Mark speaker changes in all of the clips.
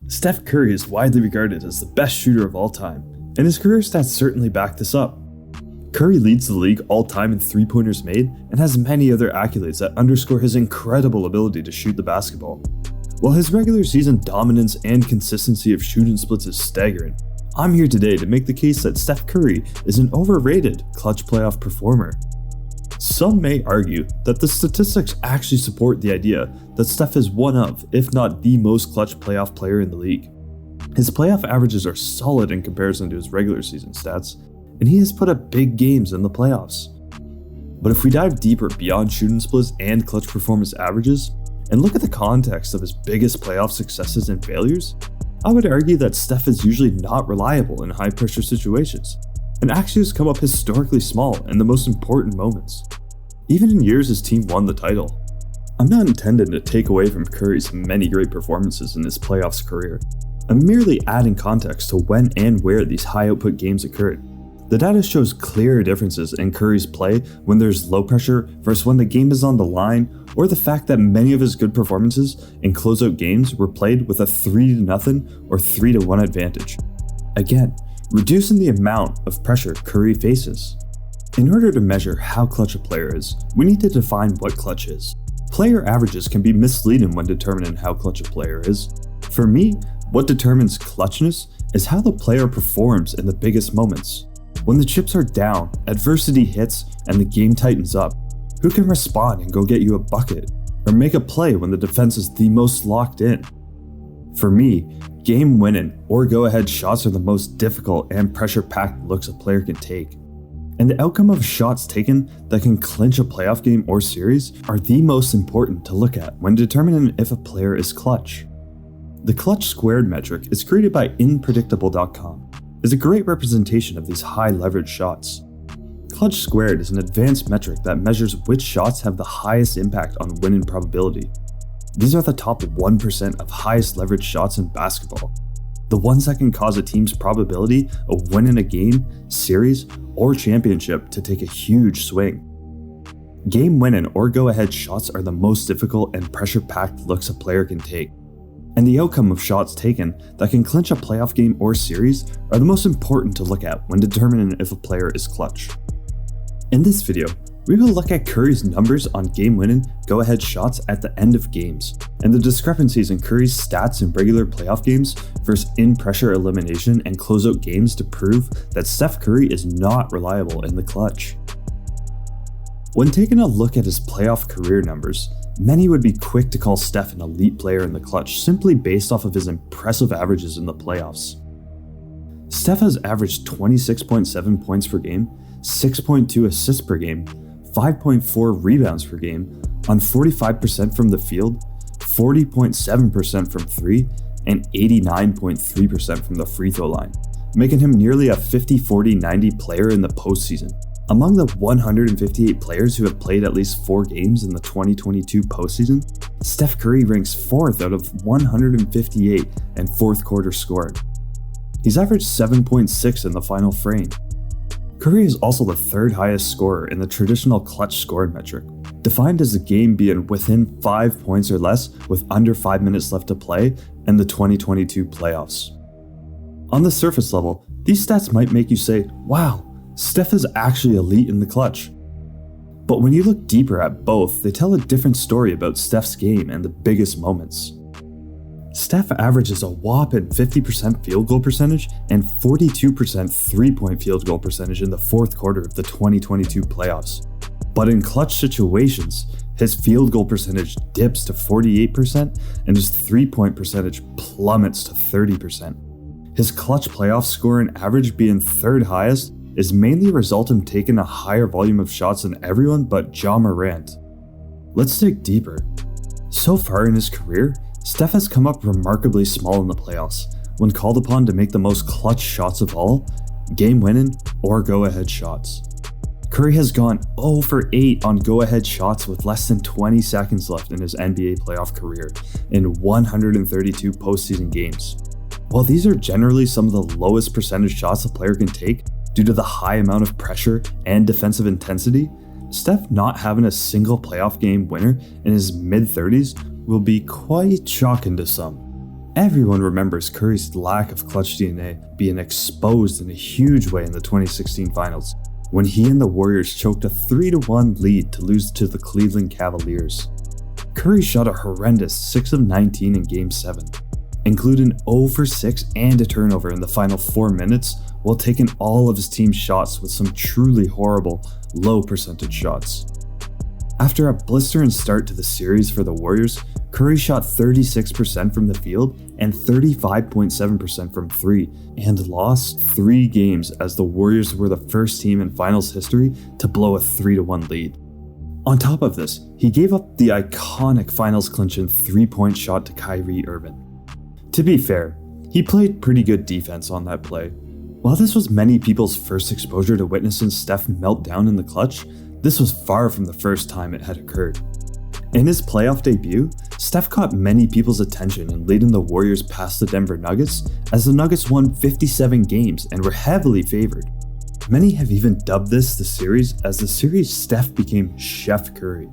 Speaker 1: Steph Curry is widely regarded as the best shooter of all time, and his career stats certainly back this up. Curry leads the league all-time in three-pointers made and has many other accolades that underscore his incredible ability to shoot the basketball. While his regular season dominance and consistency of shooting splits is staggering, I'm here today to make the case that Steph Curry is an overrated clutch playoff performer. Some may argue that the statistics actually support the idea that Steph is one of, if not the most clutch playoff player in the league. His playoff averages are solid in comparison to his regular season stats, and he has put up big games in the playoffs. But if we dive deeper beyond shooting splits and clutch performance averages, and look at the context of his biggest playoff successes and failures, I would argue that Steph is usually not reliable in high-pressure situations, and actually has come up historically small in the most important moments, even in years his team won the title. I'm not intending to take away from Curry's many great performances in his playoffs career. I'm merely adding context to when and where these high-output games occurred. The data shows clear differences in Curry's play when there's low pressure versus when the game is on the line, or the fact that many of his good performances in closeout games were played with a 3-0 or 3-1 advantage. Again, reducing the amount of pressure Curry faces. In order to measure how clutch a player is, we need to define what clutch is. Player averages can be misleading when determining how clutch a player is. For me, what determines clutchness is how the player performs in the biggest moments. When the chips are down, adversity hits, and the game tightens up, who can respond and go get you a bucket, or make a play when the defense is the most locked in? For me, game-winning or go-ahead shots are the most difficult and pressure-packed looks a player can take. And the outcome of shots taken that can clinch a playoff game or series are the most important to look at when determining if a player is clutch. The clutch squared metric is created by Inpredictable.com. Is a great representation of these high leverage shots. Clutch squared is an advanced metric that measures which shots have the highest impact on winning probability. These are the top 1% of highest leverage shots in basketball, the ones that can cause a team's probability of winning a game, series, or championship to take a huge swing. Game-winning or go-ahead shots are the most difficult and pressure-packed looks a player can take. And the outcome of shots taken that can clinch a playoff game or series are the most important to look at when determining if a player is clutch. In this video, we will look at Curry's numbers on game-winning, go-ahead shots at the end of games, and the discrepancies in Curry's stats in regular playoff games versus in-pressure elimination and closeout games to prove that Steph Curry is not reliable in the clutch. When taking a look at his playoff career numbers, many would be quick to call Steph an elite player in the clutch simply based off of his impressive averages in the playoffs. Steph has averaged 26.7 points per game, 6.2 assists per game, 5.4 rebounds per game, on 45% from the field, 40.7% from 3, and 89.3% from the free throw line, making him nearly a 50-40-90 player in the postseason. Among the 158 players who have played at least 4 games in the 2022 postseason, Steph Curry ranks 4th out of 158 and 4th quarter scored. He's averaged 7.6 in the final frame. Curry is also the 3rd highest scorer in the traditional clutch scored metric, defined as a game being within 5 points or less with under 5 minutes left to play in the 2022 playoffs. On the surface level, these stats might make you say, wow, Steph is actually elite in the clutch. But when you look deeper at both, they tell a different story about Steph's game and the biggest moments. Steph averages a whopping 50% field goal percentage and 42% 3-point field goal percentage in the 4th quarter of the 2022 playoffs. But in clutch situations, his field goal percentage dips to 48% and his 3-point percentage plummets to 30%. His clutch playoff scoring average being 3rd highest is mainly a result of him taking a higher volume of shots than everyone but Ja Morant. Let's dig deeper. So far in his career, Steph has come up remarkably small in the playoffs when called upon to make the most clutch shots of all, game-winning or go-ahead shots. Curry has gone 0 for 8 on go-ahead shots with less than 20 seconds left in his NBA playoff career in 132 postseason games. While these are generally some of the lowest percentage shots a player can take, due to the high amount of pressure and defensive intensity, Steph not having a single playoff game winner in his mid-30s will be quite shocking to some. Everyone remembers Curry's lack of clutch DNA being exposed in a huge way in the 2016 finals, when he and the Warriors choked a 3-1 lead to lose to the Cleveland Cavaliers. Curry shot a horrendous 6 of 19 in Game 7, including 0 for 6 and a turnover in the final 4 minutes, while taking all of his team's shots with some truly horrible, low percentage shots. After a blistering start to the series for the Warriors, Curry shot 36% from the field and 35.7% from 3, and lost 3 games as the Warriors were the first team in finals history to blow a 3-1 lead. On top of this, he gave up the iconic finals clinching 3-point shot to Kyrie Irving. To be fair, he played pretty good defense on that play. While this was many people's first exposure to witnessing Steph melt down in the clutch, this was far from the first time it had occurred. In his playoff debut, Steph caught many people's attention in leading the Warriors past the Denver Nuggets, as the Nuggets won 57 games and were heavily favored. Many have even dubbed this the series as the series Steph became Chef Curry.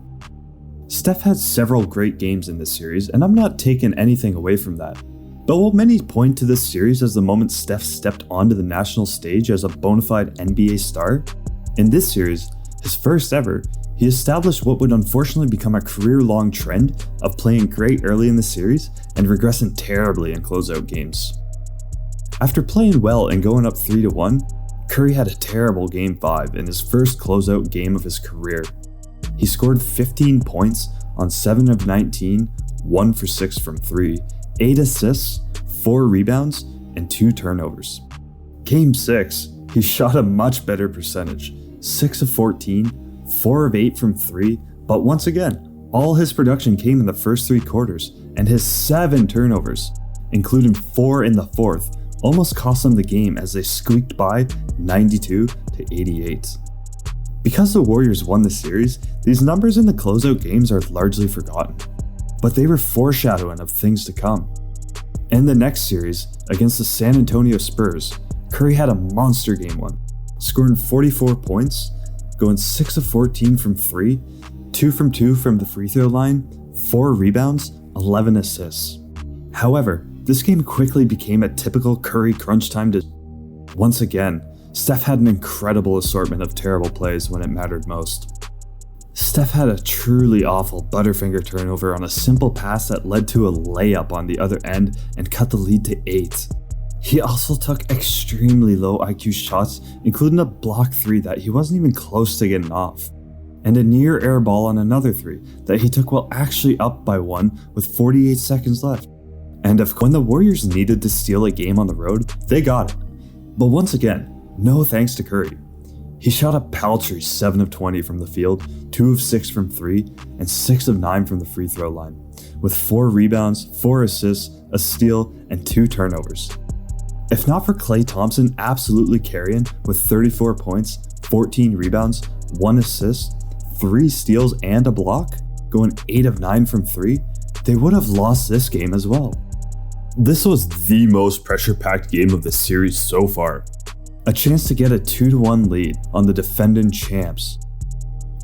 Speaker 1: Steph had several great games in this series, and I'm not taking anything away from that. But while many point to this series as the moment Steph stepped onto the national stage as a bona fide NBA star, in this series, his first ever, he established what would unfortunately become a career-long trend of playing great early in the series and regressing terribly in closeout games. After playing well and going up 3-1, Curry had a terrible Game 5 in his first closeout game of his career. He scored 15 points on 7 of 19, 1 for 6 from 3, 8 assists, 4 rebounds, and 2 turnovers. Game 6, he shot a much better percentage, 6 of 14, 4 of 8 from 3, but once again, all his production came in the first 3 quarters, and his 7 turnovers, including 4 in the fourth, almost cost them the game as they squeaked by 92-88. Because the Warriors won the series, these numbers in the closeout games are largely forgotten, but they were foreshadowing of things to come. In the next series, against the San Antonio Spurs, Curry had a monster Game 1, scoring 44 points, going 6 of 14 from 3, 2 from 2 from the free throw line, 4 rebounds, 11 assists. However, this game quickly became a typical Curry crunch time. Once again, Steph had an incredible assortment of terrible plays when it mattered most. Steph had a truly awful Butterfinger turnover on a simple pass that led to a layup on the other end and cut the lead to 8. He also took extremely low IQ shots, including a block 3 that he wasn't even close to getting off, and a near air ball on another 3 that he took while actually up by 1 with 48 seconds left. And when the Warriors needed to steal a game on the road, they got it. But once again, no thanks to Curry. He shot a paltry 7 of 20 from the field, 2 of 6 from 3, and 6 of 9 from the free throw line, with 4 rebounds, 4 assists, a steal, and 2 turnovers. If not for Klay Thompson absolutely carrying with 34 points, 14 rebounds, 1 assist, 3 steals, and a block, going 8 of 9 from 3, they would have lost this game as well. This was the most pressure-packed game of the series so far. A chance to get a 2-1 lead on the defending champs.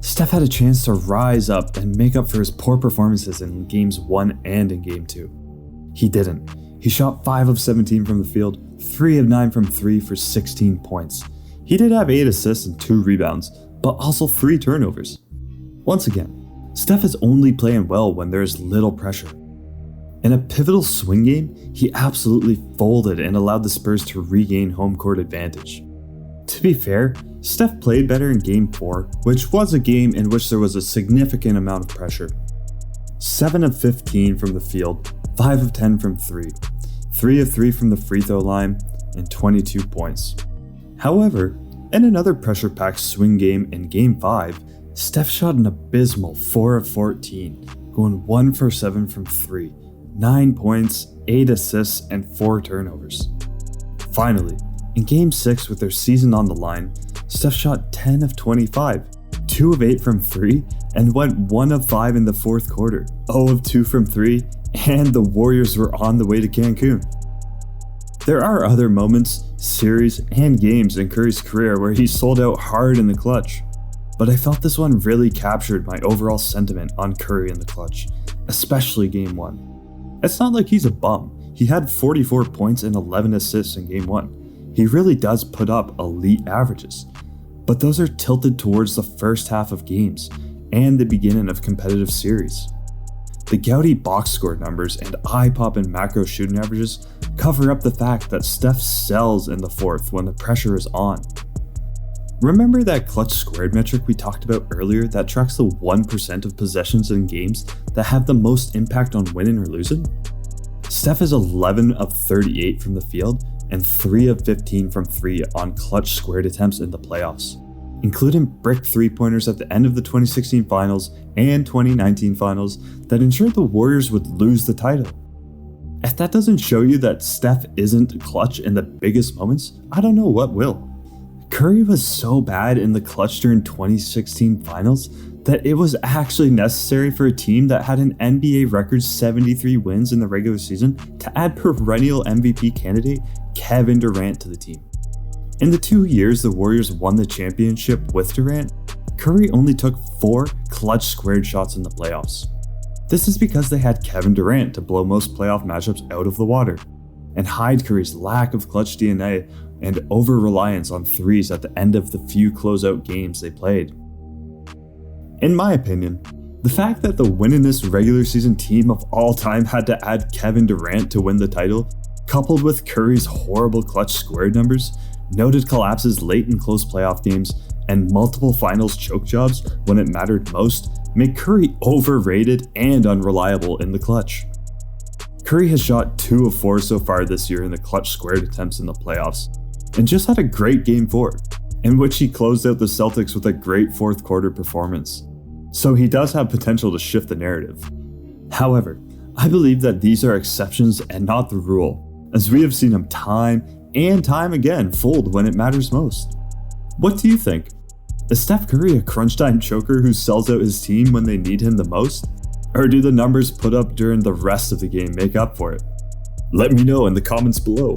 Speaker 1: Steph had a chance to rise up and make up for his poor performances in Games 1 and in Game 2. He didn't. He shot 5 of 17 from the field, 3 of 9 from 3 for 16 points. He did have 8 assists and 2 rebounds, but also 3 turnovers. Once again, Steph is only playing well when there is little pressure. In a pivotal swing game, he absolutely folded and allowed the Spurs to regain home court advantage. To be fair, Steph played better in Game 4, which was a game in which there was a significant amount of pressure. 7 of 15 from the field, 5 of 10 from 3, 3 of 3 from the free throw line, and 22 points. However, in another pressure-packed swing game in Game 5, Steph shot an abysmal 4 of 14, going 1 for 7 from 3, 9 points, 8 assists, and 4 turnovers. Finally, in Game 6 with their season on the line, Steph shot 10 of 25, 2 of 8 from 3, and went 1 of 5 in the fourth quarter, 0 of 2 from 3, and the Warriors were on the way to Cancun. There are other moments, series, and games in Curry's career where he sold out hard in the clutch, but I felt this one really captured my overall sentiment on Curry in the clutch, especially Game 1. It's not like he's a bum. He had 44 points and 11 assists in Game 1. He really does put up elite averages. But those are tilted towards the first half of games and the beginning of competitive series. The gaudy box score numbers and eye-popping macro shooting averages cover up the fact that Steph sells in the fourth when the pressure is on. Remember that clutch squared metric we talked about earlier that tracks the 1% of possessions in games that have the most impact on winning or losing? Steph is 11 of 38 from the field and 3 of 15 from 3 on clutch squared attempts in the playoffs, including brick three-pointers at the end of the 2016 finals and 2019 finals that ensured the Warriors would lose the title. If that doesn't show you that Steph isn't clutch in the biggest moments, I don't know what will. Curry was so bad in the clutch during 2016 finals that it was actually necessary for a team that had an NBA record 73 wins in the regular season to add perennial MVP candidate Kevin Durant to the team. In the 2 years the Warriors won the championship with Durant, Curry only took 4 clutch squared shots in the playoffs. This is because they had Kevin Durant to blow most playoff matchups out of the water and hide Curry's lack of clutch DNA and over-reliance on threes at the end of the few closeout games they played. In my opinion, the fact that the winningest regular season team of all time had to add Kevin Durant to win the title, coupled with Curry's horrible clutch squared numbers, noted collapses late in close playoff games, and multiple finals choke jobs when it mattered most, make Curry overrated and unreliable in the clutch. Curry has shot 2 of 4 so far this year in the clutch squared attempts in the playoffs, and just had a great Game 4, in which he closed out the Celtics with a great fourth quarter performance. So he does have potential to shift the narrative. However, I believe that these are exceptions and not the rule, as we have seen him time and time again fold when it matters most. What do you think? Is Steph Curry a crunch time choker who sells out his team when they need him the most? Or do the numbers put up during the rest of the game make up for it? Let me know in the comments below.